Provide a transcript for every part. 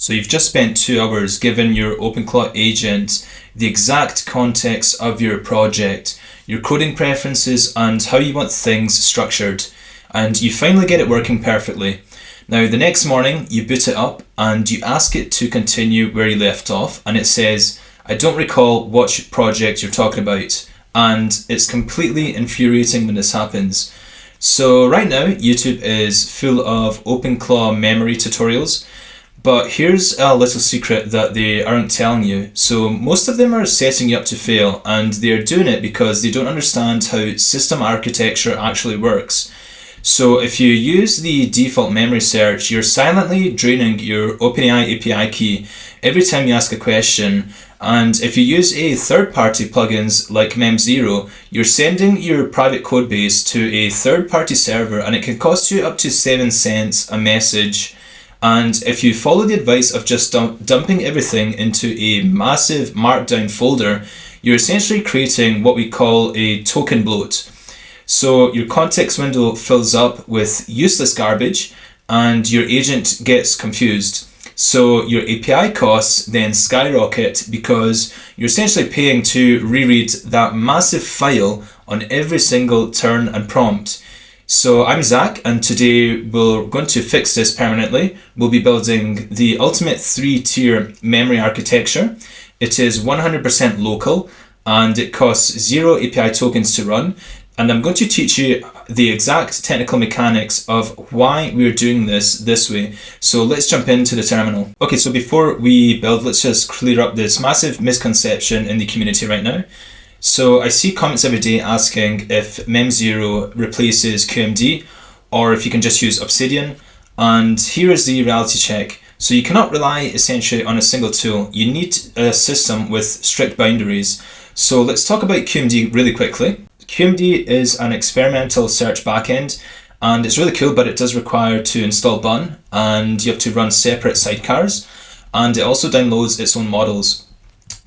So you've just spent 2 hours giving your OpenClaw agent the exact context of your project, your coding preferences and how you want things structured, and you finally get it working perfectly. Now the next morning you boot it up and you ask it to continue where you left off, and it says, I don't recall what project you're talking about, and it's completely infuriating when this happens. So right now YouTube is full of OpenClaw memory tutorials, but here's a little secret that they aren't telling you. So most of them are setting you up to fail, and they're doing it because they don't understand how system architecture actually works. So if you use the default memory search, you're silently draining your OpenAI API key every time you ask a question. And if you use a third-party plugins like Mem0, you're sending your private code base to a third-party server, and it can cost you up to 7 cents a message. And if you follow the advice of just dumping everything into a massive markdown folder, you're essentially creating what we call a token bloat. So your context window fills up with useless garbage and your agent gets confused. So your API costs then skyrocket because you're essentially paying to reread that massive file on every single turn and prompt. So I'm Zach, and today we're going to fix this permanently. We'll be building the ultimate 3-tier memory architecture. It is 100% local and it costs 0 API tokens to run. And I'm going to teach you the exact technical mechanics of why we're doing this way. So let's jump into the terminal. Okay, so before we build, let's just clear up this massive misconception in the community right now. So I see comments every day asking if Mem0 replaces QMD or if you can just use Obsidian. And here is the reality check. So you cannot rely essentially on a single tool. You need a system with strict boundaries. So let's talk about QMD really quickly. QMD is an experimental search backend, and it's really cool, but it does require to install Bun, and you have to run separate sidecars, and it also downloads its own models.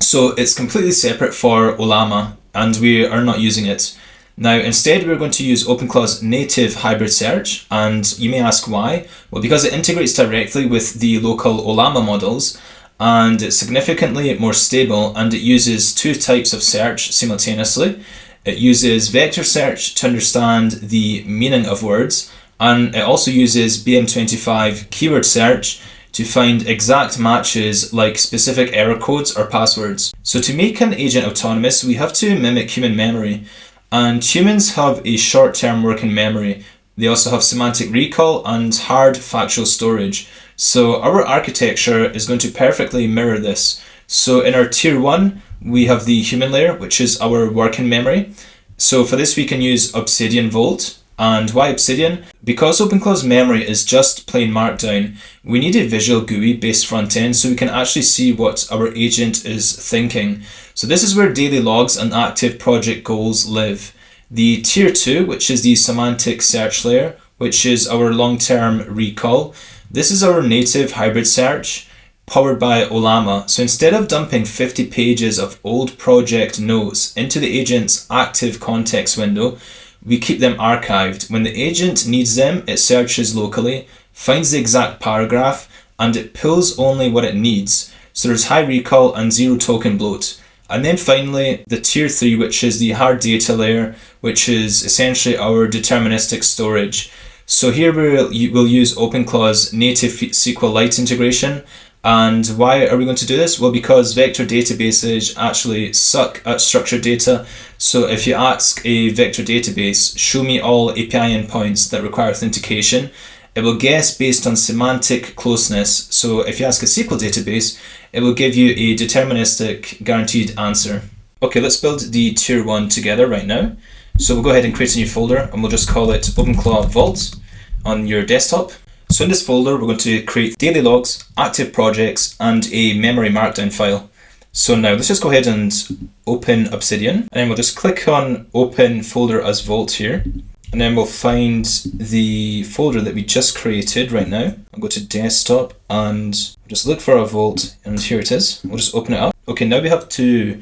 So it's completely separate for Ollama, and we are not using it. Now instead we're going to use OpenClaw's native hybrid search, and you may ask why? Well, because it integrates directly with the local Ollama models, and it's significantly more stable, and it uses 2 types of search simultaneously. It uses vector search to understand the meaning of words, and it also uses BM25 keyword search to find exact matches like specific error codes or passwords. So to make an agent autonomous, we have to mimic human memory, and humans have a short-term working memory. They also have semantic recall and hard factual storage. So our architecture is going to perfectly mirror this. So in our tier 1, we have the human layer, which is our working memory. So for this we can use Obsidian Vault. And why Obsidian? Because OpenClaw's memory is just plain markdown, we need a visual GUI based front end so we can actually see what our agent is thinking. So this is where daily logs and active project goals live. The tier 2, which is the semantic search layer, which is our long-term recall. This is our native hybrid search, powered by Ollama. So instead of dumping 50 pages of old project notes into the agent's active context window, we keep them archived. When the agent needs them, it searches locally, finds the exact paragraph, and it pulls only what it needs. So there's high recall and 0 token bloat. And then finally, the tier 3, which is the hard data layer, which is essentially our deterministic storage. So here we'll use OpenClaw's native SQLite integration. And why are we going to do this? Well, because vector databases actually suck at structured data. So if you ask a vector database, show me all API endpoints that require authentication, it will guess based on semantic closeness. So if you ask a SQL database, it will give you a deterministic guaranteed answer. Okay, let's build the tier 1 together right now. So we'll go ahead and create a new folder, and we'll just call it OpenClaw Vault on your desktop. So in this folder, we're going to create daily logs, active projects, and a memory markdown file. So now let's just go ahead and open Obsidian, and then we'll just click on open folder as Vault here. And then we'll find the folder that we just created right now. I'll go to desktop and just look for our Vault, and here it is. We'll just open it up. Okay, now we have to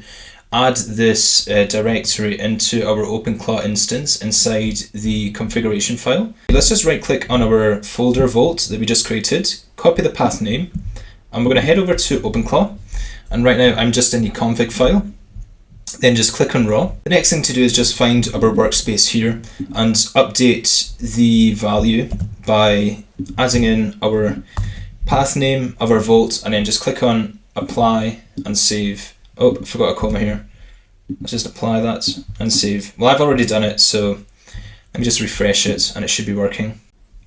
add this directory into our OpenClaw instance inside the configuration file. Let's just right click on our folder Vault that we just created, copy the path name, And we're going to head over to OpenClaw. And right now I'm just in the config file. Then just click on raw. The next thing to do is just find our workspace here and update the value by adding in our path name of our vault, and then just click on apply and save. Oh, I forgot a comma here. Let's just apply that and save. Well, I've already done it, so let me just refresh it and it should be working.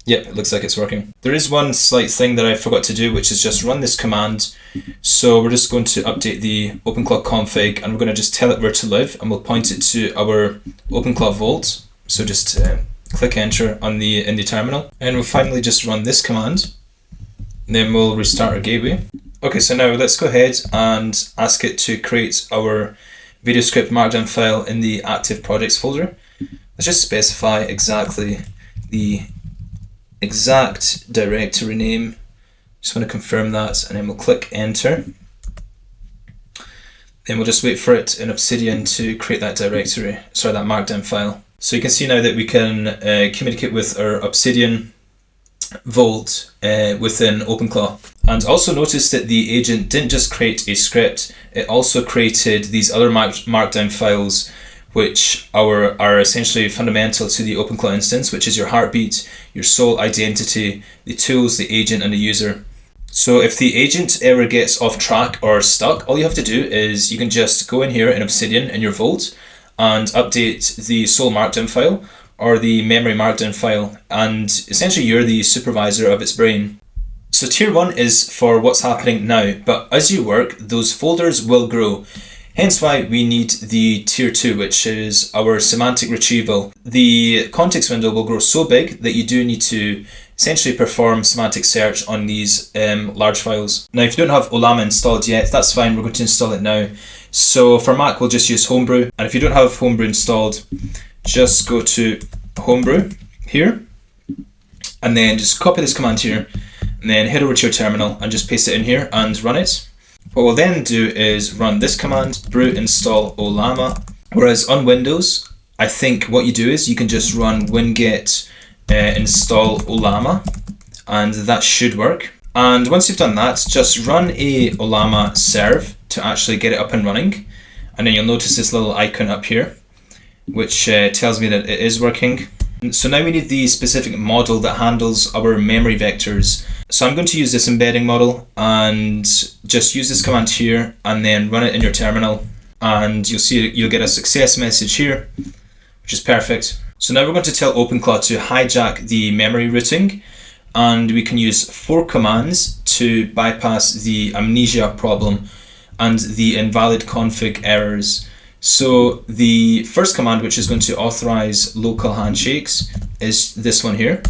Yep, it looks like it's working. There is one slight thing that I forgot to do, which is just run this command. So we're just going to update the OpenClaw config, and we're going to just tell it where to live, and we'll point it to our OpenClaw vault. So just click enter in the terminal, and we'll finally just run this command. And then we'll restart our gateway. Okay, so now let's go ahead and ask it to create our VideoScript markdown file in the active projects folder. Let's just specify exactly the exact directory name. Just want to confirm that, and then we'll click enter. Then we'll just wait for it in Obsidian to create that directory, sorry, that markdown file. So you can see now that we can communicate with our Obsidian vault within OpenClaw. And also notice that the agent didn't just create a script, it also created these other markdown files, which are essentially fundamental to the OpenClaw instance, which is your heartbeat, your sole identity, the tools, the agent, and the user. So if the agent ever gets off track or stuck, all you have to do is you can just go in here in Obsidian in your vault and update the sole markdown file or the memory markdown file, and essentially you're the supervisor of its brain. So tier 1 is for what's happening now, but as you work, those folders will grow. Hence why we need the tier 2, which is our semantic retrieval. The context window will grow so big that you do need to essentially perform semantic search on these large files. Now, if you don't have Ollama installed yet, that's fine, we're going to install it now. So for Mac, we'll just use Homebrew. And if you don't have Homebrew installed, just go to Homebrew here, and then just copy this command here, and then head over to your terminal and just paste it in here and run it. What we'll then do is run this command, brew install Ollama. Whereas on Windows, I think what you do is you can just run winget install Ollama, and that should work. And once you've done that, just run a Ollama serve to actually get it up and running. And then you'll notice this little icon up here, which tells me that it is working. So now we need the specific model that handles our memory vectors. So I'm going to use this embedding model and just use this command here and then run it in your terminal, and you'll see you'll get a success message here, which is perfect. So now we're going to tell OpenClaw to hijack the memory routing, and we can use 4 commands to bypass the Amnesia problem and the invalid config errors. So the first command, which is going to authorize local handshakes, is this one here,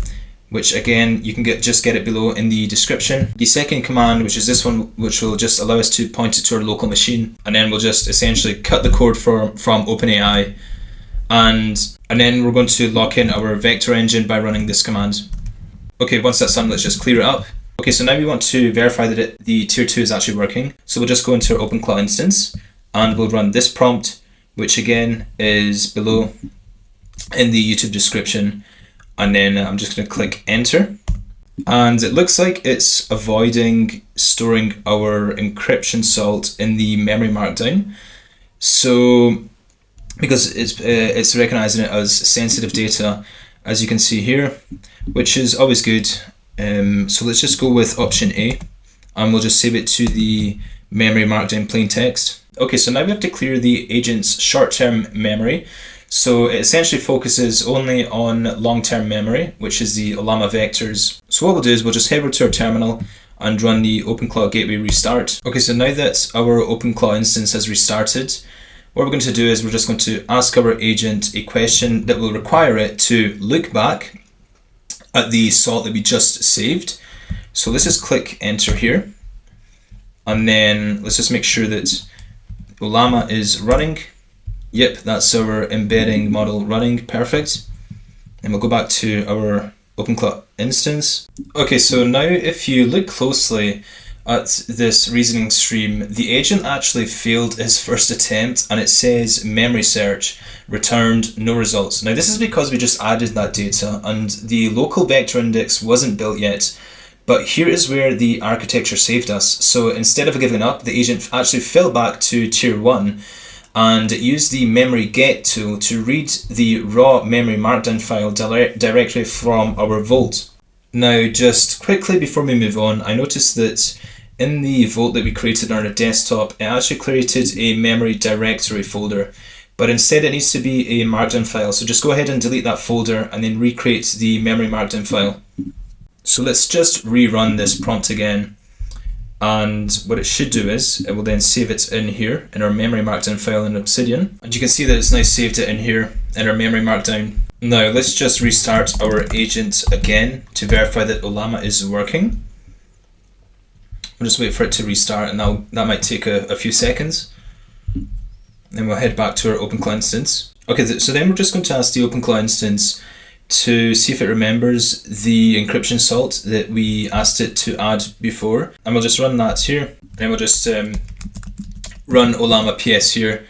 which again you can just get it below in the description. The second command, which is this one, which will just allow us to point it to our local machine, and then we'll just essentially cut the code from OpenAI, and then we're going to lock in our vector engine by running this command. Okay, once that's done, let's just clear it up. Okay, so now we want to verify that the tier 2 is actually working. So we'll just go into our OpenClaw instance, and we'll run this prompt, which again is below in the YouTube description, and then I'm just going to click enter, and it looks like it's avoiding storing our encryption salt in the memory markdown. So because it's recognizing it as sensitive data, as you can see here, which is always good. So let's just go with option A, and we'll just save it to the memory markdown plain text. Okay, so now we have to clear the agent's short-term memory. So it essentially focuses only on long-term memory, which is the Ollama vectors. So what we'll do is we'll just head over to our terminal and run the OpenClaw gateway restart. Okay, so now that our OpenClaw instance has restarted, what we're going to do is we're just going to ask our agent a question that will require it to look back at the salt that we just saved. So let's just click enter here, and then let's just make sure that Ollama is running. Yep, that's our embedding model running, perfect. And we'll go back to our OpenClaw instance. Okay, so now if you look closely at this reasoning stream, the agent actually failed his first attempt, and it says memory search returned no results. Now this is because we just added that data and the local vector index wasn't built yet, But here is where the architecture saved us. So instead of giving up, the agent actually fell back to tier 1 and used the memory get tool to read the raw memory markdown file directly from our vault. Now, just quickly before we move on, I noticed that in the vault that we created on our desktop, it actually created a memory directory folder, but instead it needs to be a markdown file. So just go ahead and delete that folder and then recreate the memory markdown file. So let's just rerun this prompt again. And what it should do is, it will then save it in here in our memory markdown file in Obsidian. And you can see that it's now saved it in here in our memory markdown. Now let's just restart our agent again to verify that Ollama is working. We'll just wait for it to restart, and that might take a few seconds. Then we'll head back to our OpenClaw instance. Okay, so then we're just going to ask the OpenClaw instance to see if it remembers the encryption salt that we asked it to add before. And we'll just run that here. Then we'll just run Ollama PS here.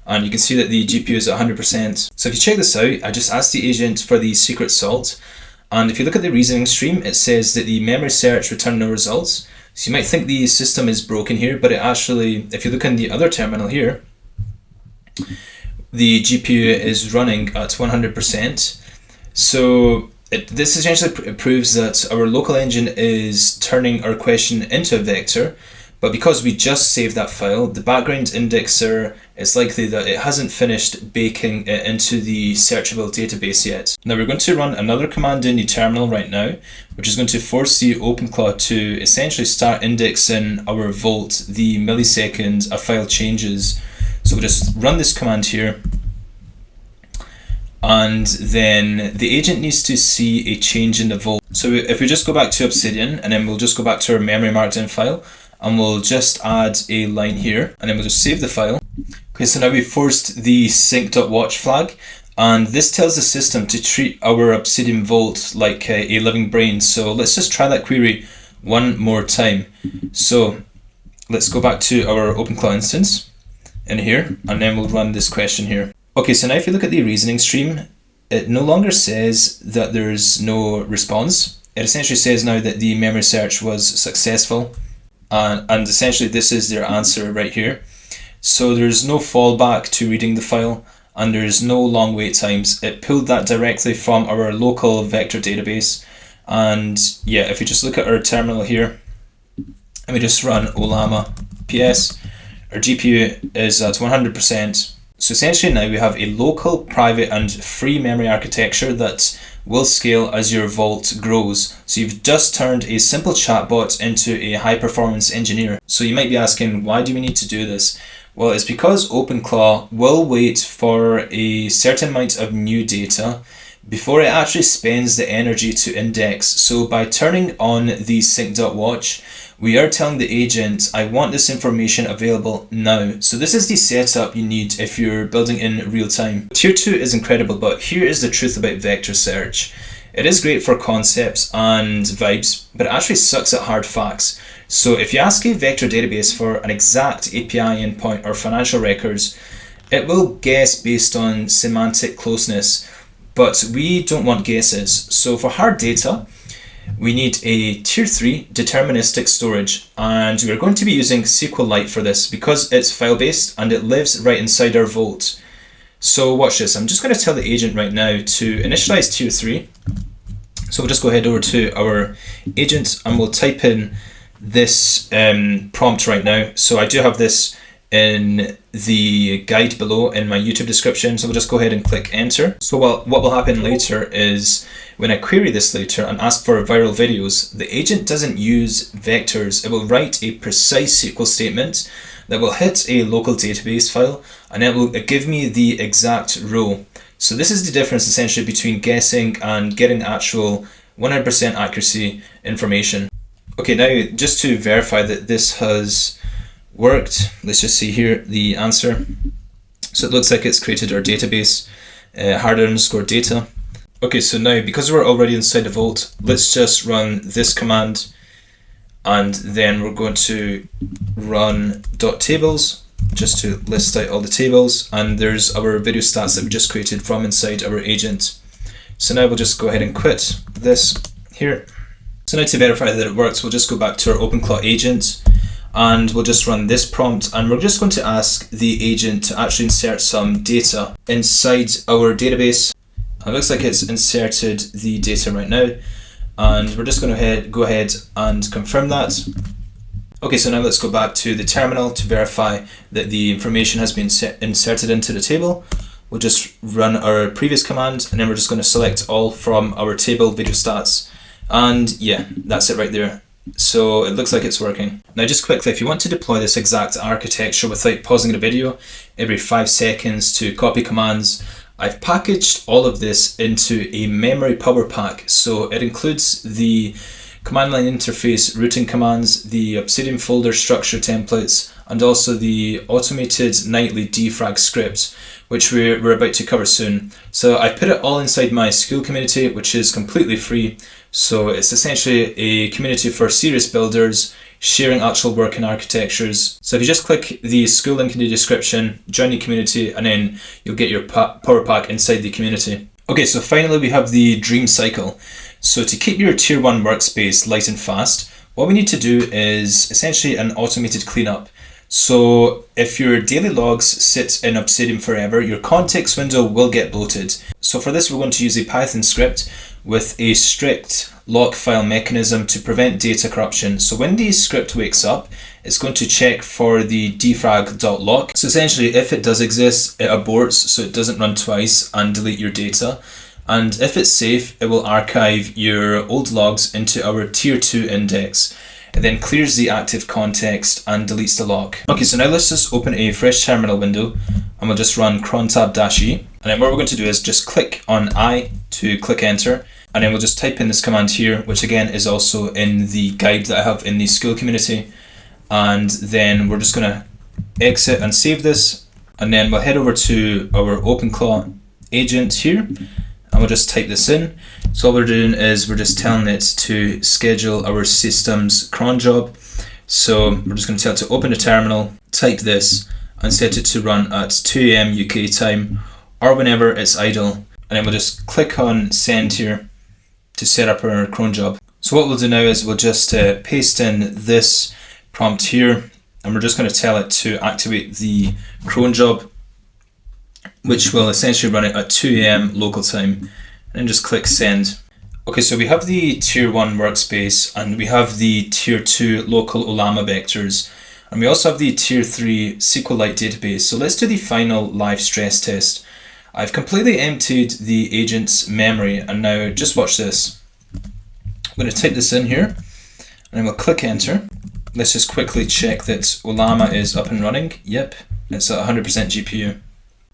And you can see that the GPU is at 100%. So if you check this out, I just asked the agent for the secret salt. And if you look at the reasoning stream, it says that the memory search returned no results. So you might think the system is broken here, but it actually, if you look in the other terminal here, the GPU is running at 100%. So this essentially proves that our local engine is turning our question into a vector, but because we just saved that file, the background indexer, it's likely that it hasn't finished baking it into the searchable database yet. Now we're going to run another command in the terminal right now, which is going to force the OpenClaw to essentially start indexing our vault the millisecond a file changes. So we'll just run this command here. And then the agent needs to see a change in the vault. So if we just go back to Obsidian, and then we'll just go back to our memory markdown file, and we'll just add a line here, and then we'll just save the file. Okay, so now we've forced the sync.watch flag, and this tells the system to treat our Obsidian vault like a living brain. So let's just try that query one more time. So let's go back to our OpenClaw instance in here, and then we'll run this question here. Okay, so now if you look at the reasoning stream, it no longer says that there's no response. It essentially says now that the memory search was successful, and essentially this is their answer right here. So there's no fallback to reading the file, and there's no long wait times. It pulled that directly from our local vector database. And yeah, if you just look at our terminal here, and we just run Ollama PS, our GPU is at 100%. So essentially now we have a local, private and free memory architecture that will scale as your vault grows. So you've just turned a simple chatbot into a high performance engineer. So you might be asking, why do we need to do this? Well, it's because OpenClaw will wait for a certain amount of new data before it actually spends the energy to index. So by turning on the sync.watch, we are telling the agent, I want this information available now. So this is the setup you need if you're building in real time. Tier 2 is incredible, but here is the truth about vector search. It is great for concepts and vibes, but it actually sucks at hard facts. So if you ask a vector database for an exact API endpoint or financial records, it will guess based on semantic closeness, but we don't want guesses. So for hard data, we need a tier 3 deterministic storage, and we're going to be using SQLite for this because it's file-based and it lives right inside our vault. So watch this. I'm just going to tell the agent right now to initialize tier 3. So we'll just go ahead over to our agent and we'll type in this prompt right now. So I do have this in the guide below in my YouTube description, so we'll just go ahead and click enter. So what will happen later is when I query this later and ask for viral videos, the agent doesn't use vectors. It will write a precise SQL statement that will hit a local database file, and it will give me the exact row. So this is the difference essentially between guessing and getting actual 100% accuracy information. Okay, now just to verify that this has worked, let's just see here the answer. So it looks like it's created our database, hard_data. Okay, so now because we're already inside the vault, let's just run this command, and then we're going to run .tables just to list out all the tables, and there's our video stats that we just created from inside our agent. So now we'll just go ahead and quit this here. So now to verify that it works, we'll just go back to our OpenClaw agent and we'll just run this prompt, and we're just going to ask the agent to actually insert some data inside our database. It looks like it's inserted the data right now, and we're just going to go ahead and confirm that. Okay, so now let's go back to the terminal to verify that the information has been inserted into the table. We'll just run our previous command, and then we're just going to select all from our table video stats. And yeah, that's it right there. So it looks like it's working. Now just quickly, if you want to deploy this exact architecture without pausing the video every 5 seconds to copy commands, I've packaged all of this into a memory power pack. So it includes the command line interface routing commands, the Obsidian folder structure templates, and also the automated nightly defrag script, which we're about to cover soon. So I've put it all inside my school community, which is completely free. So it's essentially a community for serious builders sharing actual work in architectures. So if you just click the school link in the description, join the community, and then you'll get your power pack inside the community. Okay, so finally we have the dream cycle. So to keep your tier 1 workspace light and fast, what we need to do is essentially an automated cleanup. So if your daily logs sit in Obsidian forever, your context window will get bloated. So for this, we're going to use a Python script with a strict lock file mechanism to prevent data corruption. So when the script wakes up, it's going to check for the defrag.lock. So essentially, if it does exist, it aborts so it doesn't run twice and delete your data. And if it's safe, it will archive your old logs into our tier 2 index. It then clears the active context and deletes the lock. Okay, so now let's just open a fresh terminal window and we'll just run cron-tab-e. And then what we're going to do is just click on I to click enter. And then we'll just type in this command here, which again is also in the guide that I have in the school community. And then we're just going to exit and save this. And then we'll head over to our OpenClaw agent here. And we'll just type this in. So all we're doing is we're just telling it to schedule our system's cron job. So we're just going to tell it to open the terminal, type this, and set it to run at 2 AM UK time, or whenever it's idle. And then we'll just click on send here to set up our cron job. So what we'll do now is we'll just paste in this prompt here, and we're just going to tell it to activate the cron job, which will essentially run it at 2 AM local time, and then just click send. Okay, so we have the tier 1 workspace and we have the tier 2 local Ollama vectors, and we also have the tier 3 SQLite database. So let's do the final live stress test. I've completely emptied the agent's memory, and now just watch this. I'm going to type this in here and then we'll click enter. Let's just quickly check that Ollama is up and running. Yep, it's at 100% GPU.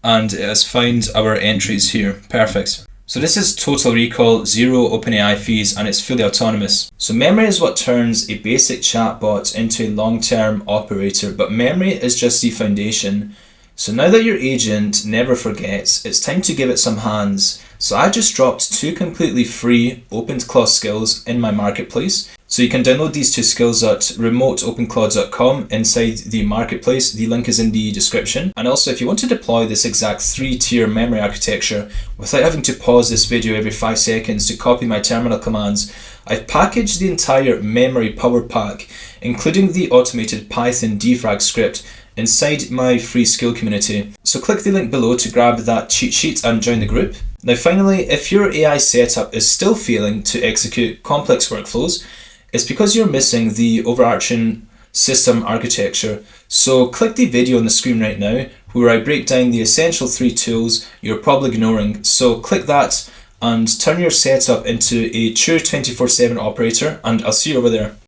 And it has found our entries here. Perfect. So this is total recall, 0 OpenAI fees, and it's fully autonomous. So memory is what turns a basic chatbot into a long-term operator, but memory is just the foundation. So now that your agent never forgets, it's time to give it some hands. So I just dropped 2 completely free OpenClaw skills in my marketplace. So you can download these 2 skills at remoteopenclaw.com inside the marketplace. The link is in the description. And also, if you want to deploy this exact 3-tier memory architecture without having to pause this video every 5 seconds to copy my terminal commands, I've packaged the entire memory power pack, including the automated Python defrag script, inside my free skill community. So click the link below to grab that cheat sheet and join the group. Now finally, if your AI setup is still failing to execute complex workflows, it's because you're missing the overarching system architecture. So click the video on the screen right now where I break down the essential 3 tools you're probably ignoring. So click that and turn your setup into a true 24/7 operator, and I'll see you over there.